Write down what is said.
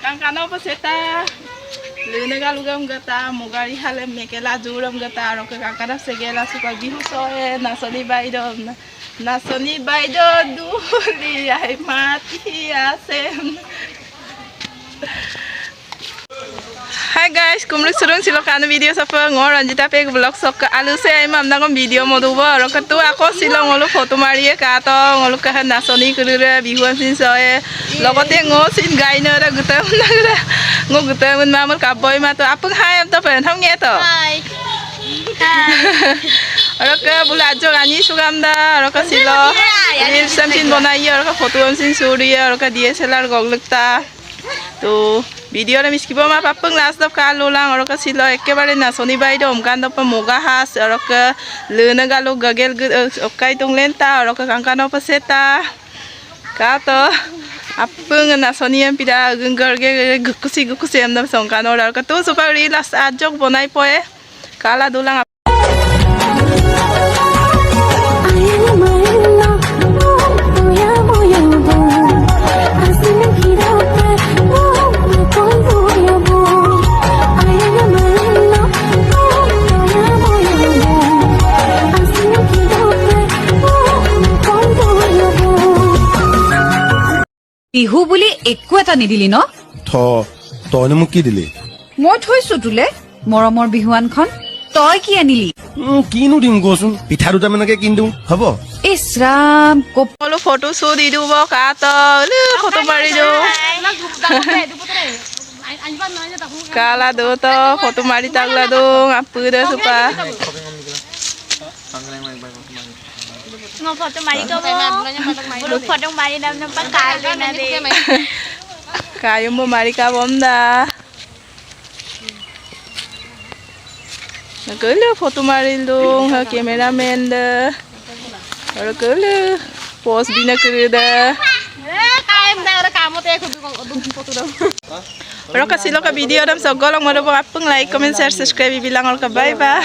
Kangkano paseta Luna galugam gata Mugari halem mekela juram gata Roka kangkana segela suka bihu soe Nasoni baidom Nasoni baido duli ay mati asem. Hi guys, kumruk surung silokan video sapa ngor Ranjita pek vlog sok alu se ai mam nagam video modu ba ro katu ako silong olu photo mariye ka to ngolu ka nasoni kurure bihuan sin soe logote ngo sin gaina ra guta nagra ngo guta mun mamul ka boy ma to apung hai am to pen thong nge to hi Roka bulajo ani sugamda roka silo ini samsin bonai roka photo samsin suriya roka DSLR goglukta to video ra miskibo ma papung last of kalu lang roka silo ekkebare na soni baide omkando pa moga has roka luna galu gagel okai tunglenta roka kangkano paseta kato apung na soni am pida gunggerge gukusi amdam songkano roka tu super relax ajok bonai poe kala dulang Bihu বুলি একো এটা নিদিলি ন তইনো মোক কি দিলি মই থৈছো তোলে মৰমৰ বিহুৱানখন তই কি আনিলি কিনো দিম কচোন পিঠা দুটামানকে কিন দিওঁ হ'ব ইছ ৰাম কপলো ফটো শো দি দিব কাটো ফটো মাৰি দিও কালা দো তো ফটো মাৰি তাগলা দো আপু দে সুপা Ngô foto mari ko mo. Foto mari nam nam pakali na de. Kayo mo mari ka bomda. Nagkulu foto mari dong ha cameraman da. Nagkulu pose bina kuda. Kaim da ora kamu te ko foto daw. Roka silo ka video dam so golong mo do apung like comment share subscribe bilang ka bye bye.